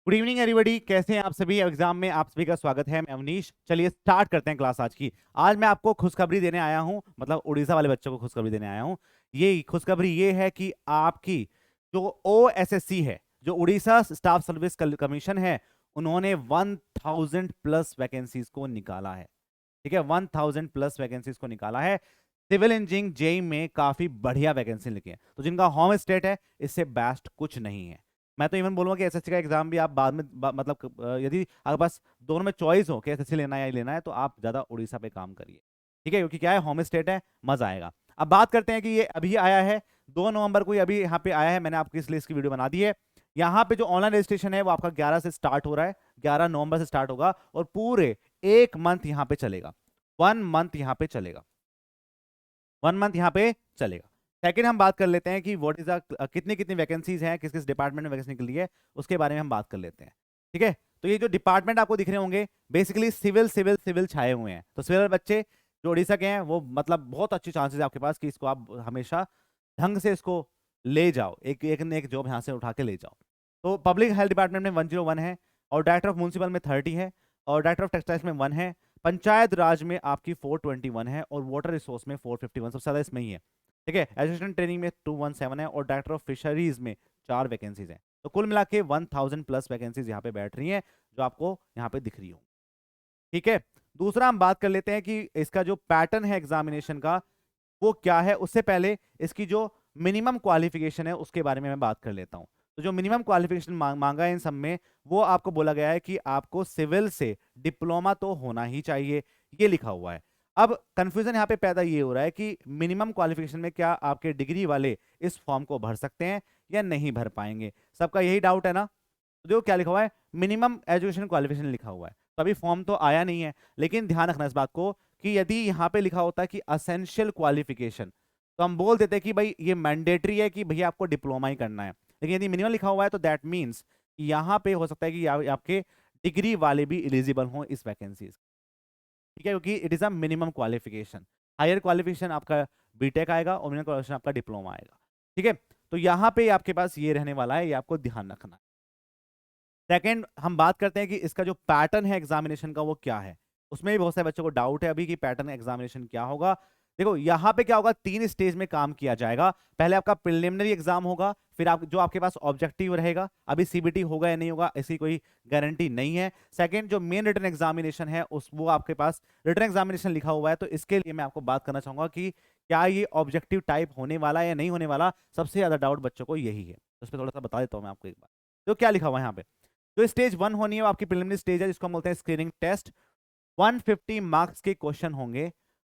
Good evening everybody, कैसे हैं आप सभी। एग्जाम में आप सभी का स्वागत है। मैं अवनीश। चलिए स्टार्ट करते हैं क्लास आज की। आज मैं आपको खुशखबरी देने आया हूं, मतलब उड़ीसा वाले बच्चों को खुशखबरी देने आया हूं। ये खुशखबरी ये है कि आपकी जो ओएसएससी है, जो उड़ीसा स्टाफ सर्विस कमीशन है, उन्होंने 1000+ वैकेंसीज को निकाला है। ठीक है, 1000+ वैकेंसीज को निकाला है। सिविल इंजीनियरिंग जेई में काफी बढ़िया वैकेंसी लिखी है, तो जिनका होम स्टेट है इससे बेस्ट कुछ नहीं है। मैं तो इवन बोलूंगा कि एसएससी का एग्जाम भी आप बाद में मतलब यदि आपके पास दोनों में चॉइस हो कि एसएससी लेना है या लेना है, तो आप ज्यादा उड़ीसा पे काम करिए। ठीक है, क्योंकि क्या है, होम स्टेट है, मजा आएगा। अब बात करते हैं कि ये अभी आया है 2 नवंबर को, अभी यहाँ पे आया है। मैंने आपकी इसलिए इसकी वीडियो बना दी है। यहाँ पे जो ऑनलाइन रजिस्ट्रेशन है वो आपका 11 से स्टार्ट हो रहा है, 11 नवंबर से स्टार्ट होगा और पूरे 1 मंथ यहाँ पे चलेगा। 1 मंथ यहाँ पे चलेगा, 1 मंथ यहाँ पे चलेगा। सेकंड हम बात कर लेते हैं कि व्हाट इज कितनी कितनी वैकेंसीज हैं, किस किस डिपार्टमेंट में वैकेंसी निकली है, उसके बारे में हम बात कर लेते हैं। ठीक है, तो ये जो डिपार्टमेंट आपको दिख रहे होंगे, बेसिकली सिविल सिविल सिविल छाए हुए हैं। तो सिविल बच्चे जो उड़ीसा के हैं, वो मतलब बहुत अच्छी चांसेस है आपके पास कि इसको आप हमेशा ढंग से इसको ले जाओ, एक एक न एक जॉब यहाँ से उठा के ले जाओ। तो पब्लिक हेल्थ डिपार्टमेंट में 101 है, और डायरेक्टर ऑफ म्यूनसिपल में 30 है, और डायरेक्टर ऑफ टेक्सटाइल्स में 1 है। पंचायत राज में आपकी 421 है, और वाटर रिसोर्स में 451, सबसे ज्यादा इसमें ही है। ठीक है, एजुकेशन ट्रेनिंग में 217 है, और डायरेक्टर ऑफ फिशरीज में 4 वैकेंसीज हैं। तो कुल मिला के 1000+ वैकेंसीज यहाँ पे बैठ रही हैं, जो आपको यहाँ पे दिख रही हो। ठीक है, दूसरा हम बात कर लेते हैं कि इसका जो पैटर्न है एग्जामिनेशन का वो क्या है। उससे पहले इसकी जो मिनिमम क्वालिफिकेशन है उसके बारे में मैं बात कर लेता हूं। तो जो मिनिमम क्वालिफिकेशन मांगा है इन सब में, वो आपको बोला गया है कि आपको सिविल से डिप्लोमा तो होना ही चाहिए, ये लिखा हुआ है। अब कंफ्यूजन यहाँ पे पैदा ये हो रहा है कि मिनिमम क्वालिफिकेशन में क्या आपके डिग्री वाले इस फॉर्म को भर सकते हैं या नहीं भर पाएंगे। सबका यही डाउट है ना। तो देखो क्या लिखा हुआ है, मिनिमम एजुकेशन क्वालिफिकेशन लिखा हुआ है। तो अभी फॉर्म तो आया नहीं है, लेकिन ध्यान रखना इस बात को कि यदि यहाँ पे लिखा होता है कि असेंशियल क्वालिफिकेशन, तो हम बोल देते कि भाई ये मैंडेटरी है कि भैया आपको डिप्लोमा ही करना है। लेकिन यदि मिनिमम लिखा हुआ है तो दैट मीन्स यहाँ पे हो सकता है कि आपके डिग्री वाले भी एलिजिबल हों इस वैकेंसीज। ठीक है, क्योंकि it is a minimum qualification. Higher qualification आपका बीटेक आएगा और मिनिमम क्वालिफिकेशन आपका डिप्लोमा आएगा। ठीक है, तो यहाँ पे आपके पास ये रहने वाला है, ये आपको ध्यान रखना है। सेकंड हम बात करते हैं कि इसका जो पैटर्न है एग्जामिनेशन का वो क्या है। उसमें भी बहुत सारे बच्चों को डाउट है अभी कि पैटर्न एग्जामिनेशन क्या होगा। देखो यहाँ पे क्या होगा, 3 स्टेज में काम किया जाएगा। पहले आपका प्रिलिमिनरी एग्जाम होगा, फिर आप जो आपके पास ऑब्जेक्टिव रहेगा, अभी सीबीटी होगा या नहीं होगा इसकी कोई गारंटी नहीं है। सेकंड जो मेन रिटन एग्जामिनेशन है उस वो आपके पास रिटन एग्जामिनेशन लिखा हुआ है, तो इसके लिए मैं आपको बात करना चाहूंगा कि क्या ये ऑब्जेक्टिव टाइप होने वाला है या नहीं होने वाला। सबसे ज्यादा डाउट बच्चों को यही है, उस पर थोड़ा सा बता देता हूँ मैं आपको एक बार। तो क्या लिखा हुआ है यहाँ पे, जो स्टेज 1 होनी है वो आपकी प्रिलिमिनरी स्टेज है, जिसको हम बोलते हैं स्क्रीनिंग टेस्ट। 150 मार्क्स के क्वेश्चन होंगे,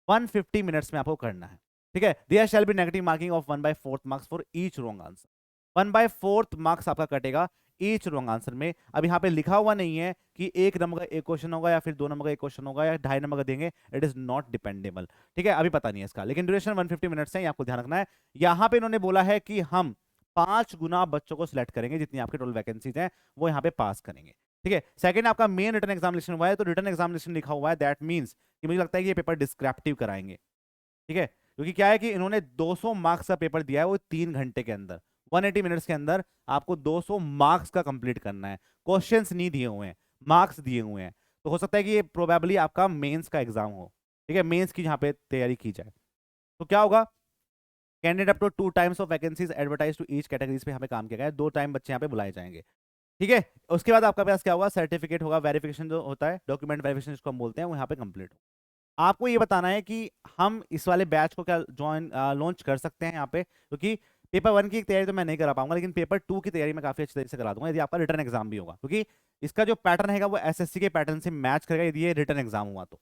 150 मिनट्स में आपको करना है। ठीक है, there shall be negative marking of 1/4 marks for each wrong answer. 1/4 marks आपका कटेगा ईच रॉन्ग आंसर में। अब यहाँ पे लिखा हुआ नहीं है कि 1 नंबर का एक क्वेश्चन होगा या फिर 2 नंबर का एक क्वेश्चन होगा या 2.5 नंबर का देंगे। It is not dependable. ठीक है, अभी पता नहीं है इसका, लेकिन ड्यूरेशन 150 मिनट्स है, ये आपको ध्यान रखना है। यहाँ पे इन्होंने बोला है कि हम 5 गुना बच्चों को सिलेक्ट करेंगे, जितनी आपकी टोटल वैकेंसीज हैं वो यहाँ पे पास करेंगे। ठीक है, सेकंड आपका मेन रिटन एग्जामिनेशन हुआ है, तो रिटन एग्जामिनेशन लिखा हुआ है, दैट मींस कि मुझे लगता है कि ये पेपर डिस्क्रिप्टिव कराएंगे। ठीक है, क्योंकि क्या है कि इन्होंने 200 मार्क्स का पेपर दिया है, वो 3 घंटे के अंदर, 180 मिनट्स के अंदर आपको 200 मार्क्स का कंप्लीट करना है। क्वेश्चंस नहीं दिए हुए हैं, मार्क्स दिए हुए हैं। तो हो सकता है कि ये प्रोबेबली आपका मेंस का एग्जाम हो। ठीक है, मेंस की यहाँ पे तैयारी की जाए तो क्या होगा, candidate up to 2 times of vacancies advertise to each categories पे हमें काम किया गया है। 2 टाइम बच्चे यहाँ पे बुलाए जाएंगे। ठीक है, उसके बाद आपका पास क्या होगा, सर्टिफिकेट होगा, वेरिफिकेशन जो होता है, डॉक्यूमेंट वेरिफिकेशन जिसको हम बोलते हैं, वो यहाँ पे कंप्लीट हो। आपको ये बताना है कि हम इस वाले बैच को क्या ज्वाइन लॉन्च कर सकते हैं यहाँ पे, क्योंकि पेपर 1 की तैयारी तो मैं नहीं करा पाऊंगा, लेकिन पेपर 2 की तैयारी मैं काफी अच्छी तरीके से करा दूंगा यदि आपका रिटर्न एग्जाम भी होगा, क्योंकि इसका जो पैटर्न है वो एसएससी के पैटर्न से मैच करेगा यदि ये रिटर्न एग्जाम हुआ तो।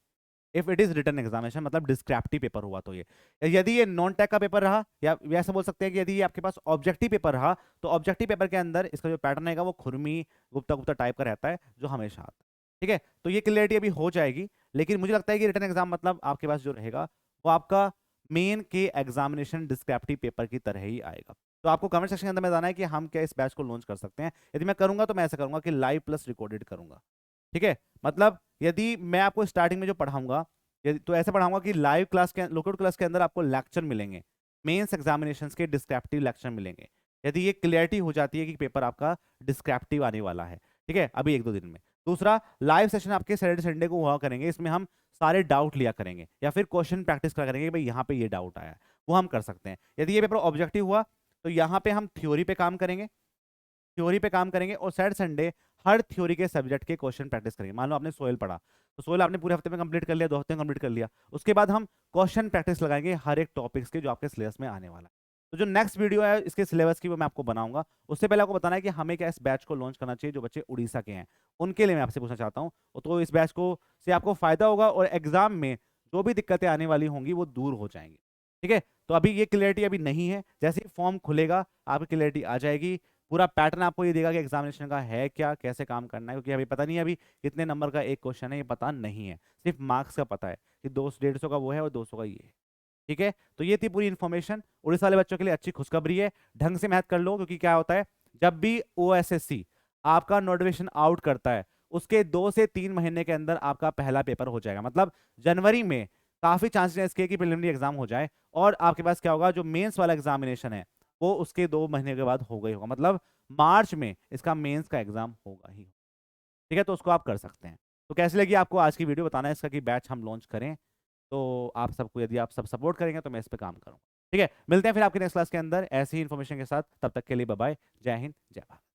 If it is written examination मतलब डिस्क्रिप्टिव पेपर हुआ तो ये, यदि ये नॉन टेक का पेपर रहा, या ऐसा बोल सकते हैं कि यदि ये आपके पास ऑब्जेक्टिव पेपर रहा, तो ऑब्जेक्टिव पेपर के अंदर इसका जो पैटर्न है वो खुरमी गुप्ता गुप्ता टाइप का रहता है, जो हमेशा आता है। ठीक है, तो ये क्लियरिटी अभी हो जाएगी, लेकिन मुझे लगता है कि रिटन एग्जाम मतलब आपके पास जो रहेगा वो आपका मेन के एग्जामिनेशन डिस्क्रिप्टिव पेपर की तरह ही आएगा। तो आपको कमेंट सेक्शन के अंदर में बताना है कि हम क्या इस बैच को लॉन्च कर सकते हैं। यदि मैं करूंगा तो मैं ऐसा करूंगा कि लाइव प्लस रिकॉर्डेड करूंगा। ठीक है, मतलब यदि मैं आपको स्टार्टिंग में जो पढ़ाऊंगा तो ऐसे पढ़ाऊंगा कि लाइव क्लास के लोकल क्लास के अंदर आपको लेक्चर मिलेंगे, मेंस एग्जामिनेशंस के डिस्क्रिप्टिव लेक्चर मिलेंगे। यदि ये क्लियरिटी हो जाती है कि पेपर आपका डिस्क्रिप्टिव आने वाला है, ठीक है, अभी 1-2 दिन में। दूसरा, लाइव सेशन आपके सैटरडे संडे को हुआ करेंगे, इसमें हम सारे डाउट लिया करेंगे या फिर क्वेश्चन प्रैक्टिस करा करेंगे, भाई यहाँ पे ये डाउट आया है, वो हम कर सकते हैं। यदि ये पेपर ऑब्जेक्टिव हुआ तो यहाँ पे हम थ्योरी पे काम करेंगे, थ्योरी पे काम करेंगे, और सैटरडे संडे हर थ्योरी के सब्जेक्ट के क्वेश्चन प्रैक्टिस करेंगे। मान लो आपने सोयल पढ़ा, तो सोयल आपने पूरे हफ्ते में कंप्लीट कर लिया, 2 हफ्ते में कंप्लीट कर लिया, उसके बाद हम क्वेश्चन प्रैक्टिस लगाएंगे हर एक टॉपिक्स के जो आपके सिलेबस में आने वाला है। तो जो नेक्स्ट वीडियो है इसके सिलेबस की वो मैं आपको बनाऊंगा। उससे पहले आपको बताना है कि हमें क्या इस बैच को लॉन्च करना चाहिए जो बच्चे उड़ीसा के हैं, उनके लिए मैं आपसे पूछना चाहता हूँ। तो इस बैच को से आपको फायदा होगा और एग्जाम में जो भी दिक्कतें आने वाली होंगी वो दूर हो जाएंगी। ठीक है, तो अभी ये क्लियरिटी अभी नहीं है, जैसे ही फॉर्म खुलेगा आपकी क्लियरिटी आ जाएगी। पूरा पैटर्न आपको ये देगा कि एग्जामिनेशन का है क्या, कैसे काम करना है, क्योंकि अभी पता नहीं है अभी कितने नंबर का एक क्वेश्चन है, ये पता नहीं है, सिर्फ मार्क्स का पता है कि 200-150 का वो है और 200 का ये है। ठीक है, तो ये थी पूरी इन्फॉर्मेशन। उड़ीसा वाले बच्चों के लिए अच्छी खुशखबरी है, ढंग से मेहनत कर लो, क्योंकि क्या होता है जब भी ओएसएससी आपका नोटिफिकेशन आउट करता है उसके 2 से 3 महीने के अंदर आपका पहला पेपर हो जाएगा। मतलब जनवरी में काफी चांसेस है इसके कि प्रिलिमिनरी एग्जाम हो जाए, और आपके पास क्या होगा, जो मेंस वाला एग्जामिनेशन है वो उसके 2 महीने के बाद हो गई होगा। मतलब मार्च में इसका मेंस का एग्जाम होगा ही। ठीक है, तो उसको आप कर सकते हैं। तो कैसी लगी आपको आज की वीडियो, बताना है इसका कि बैच हम लॉन्च करें, तो आप सबको, यदि आप सब सपोर्ट करेंगे तो मैं इस पे काम करूँगा। ठीक है, मिलते हैं फिर आपके नेक्स्ट क्लास के अंदर ऐसी ही इन्फॉर्मेशन के साथ, तब तक के लिए बाय बाय, जय हिंद, जय भारत।